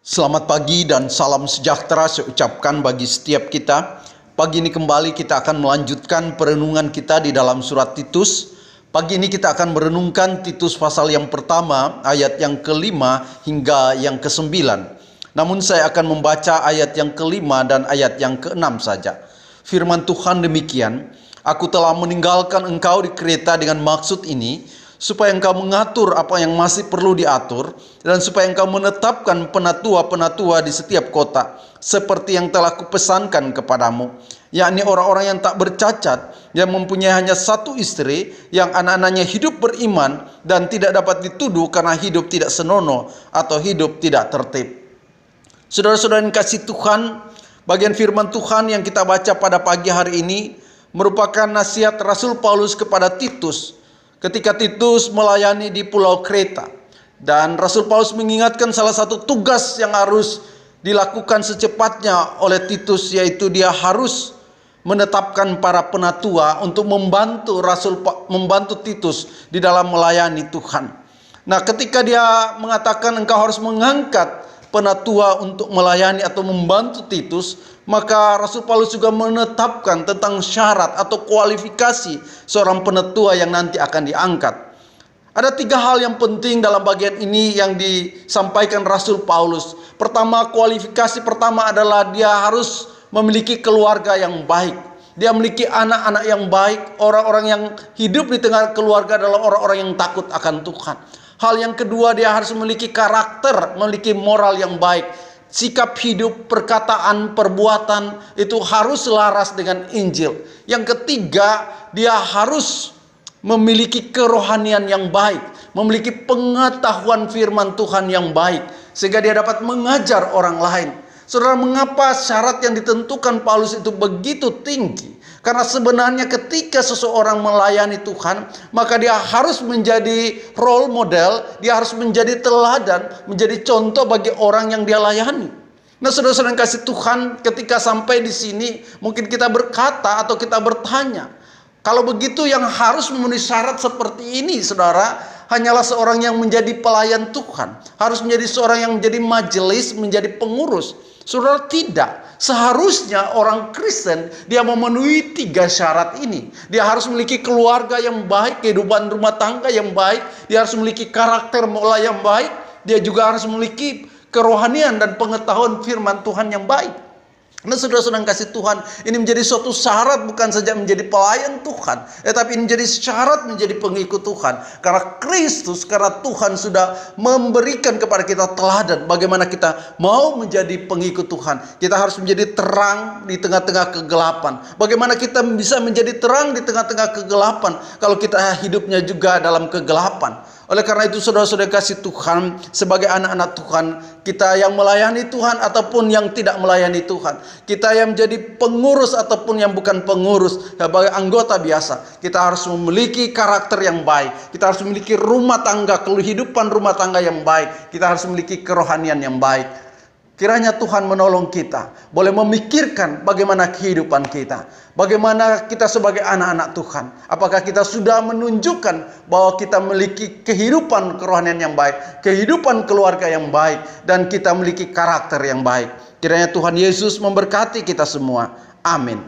Selamat pagi dan salam sejahtera saya ucapkan bagi setiap kita. Pagi ini kembali kita akan melanjutkan perenungan kita di dalam surat Titus. Pagi ini kita akan merenungkan Titus pasal yang pertama, ayat yang kelima hingga yang kesembilan. Namun saya akan membaca ayat yang kelima dan ayat yang keenam saja. Firman Tuhan demikian, "Aku telah meninggalkan engkau di Kreta dengan maksud ini, supaya engkau mengatur apa yang masih perlu diatur, dan supaya engkau menetapkan penatua-penatua di setiap kota, seperti yang telah kupesankan kepadamu, yakni orang-orang yang tak bercacat, yang mempunyai hanya satu istri, yang anak-anaknya hidup beriman, dan tidak dapat dituduh karena hidup tidak senonoh atau hidup tidak tertib." Saudara-saudara yang kasih Tuhan, bagian firman Tuhan yang kita baca pada pagi hari ini merupakan nasihat Rasul Paulus kepada Titus ketika Titus melayani di Pulau Kreta. Dan Rasul Paulus mengingatkan salah satu tugas yang harus dilakukan secepatnya oleh Titus, yaitu dia harus menetapkan para penatua untuk membantu Titus di dalam melayani Tuhan. Nah, ketika dia mengatakan engkau harus mengangkat penatua untuk melayani atau membantu Titus, maka Rasul Paulus juga menetapkan tentang syarat atau kualifikasi seorang penatua yang nanti akan diangkat. Ada 3 hal yang penting dalam bagian ini yang disampaikan Rasul Paulus. Pertama, kualifikasi pertama adalah dia harus memiliki keluarga yang baik. Dia memiliki anak-anak yang baik. Orang-orang yang hidup di tengah keluarga adalah orang-orang yang takut akan Tuhan. Hal yang kedua, dia harus memiliki karakter, memiliki moral yang baik. Sikap hidup, perkataan, perbuatan itu harus selaras dengan Injil. Yang ketiga, dia harus memiliki kerohanian yang baik, memiliki pengetahuan firman Tuhan yang baik, sehingga dia dapat mengajar orang lain. Saudara, mengapa syarat yang ditentukan Paulus itu begitu tinggi? Karena sebenarnya ketika seseorang melayani Tuhan, maka dia harus menjadi role model, dia harus menjadi teladan, menjadi contoh bagi orang yang dia layani. Nah, saudara-saudara yang kasih Tuhan, ketika sampai di sini, mungkin kita berkata atau kita bertanya, kalau begitu yang harus memenuhi syarat seperti ini, saudara, hanyalah seorang yang menjadi pelayan Tuhan, harus menjadi seorang yang menjadi majelis, menjadi pengurus. Saudara, tidak. Seharusnya orang Kristen dia memenuhi 3 syarat ini. Dia harus memiliki keluarga yang baik, kehidupan rumah tangga yang baik, dia harus memiliki karakter moral yang baik, dia juga harus memiliki kerohanian dan pengetahuan firman Tuhan yang baik. Nah, saudara-saudara yang kasih Tuhan, ini menjadi suatu syarat bukan saja menjadi pelayan Tuhan, tetapi menjadi syarat menjadi pengikut Tuhan. Karena Kristus, karena Tuhan sudah memberikan kepada kita teladan bagaimana kita mau menjadi pengikut Tuhan. Kita harus menjadi terang di tengah-tengah kegelapan. Bagaimana kita bisa menjadi terang di tengah-tengah kegelapan kalau kita hidupnya juga dalam kegelapan. Oleh karena itu, saudara-saudara kasih Tuhan, sebagai anak-anak Tuhan, kita yang melayani Tuhan ataupun yang tidak melayani Tuhan, kita yang menjadi pengurus ataupun yang bukan pengurus, sebagai anggota biasa, kita harus memiliki karakter yang baik, kita harus memiliki rumah tangga, kehidupan rumah tangga yang baik, kita harus memiliki kerohanian yang baik. Kiranya Tuhan menolong kita, boleh memikirkan bagaimana kehidupan kita, bagaimana kita sebagai anak-anak Tuhan. Apakah kita sudah menunjukkan bahwa kita memiliki kehidupan kerohanian yang baik, kehidupan keluarga yang baik, dan kita memiliki karakter yang baik. Kiranya Tuhan Yesus memberkati kita semua. Amin.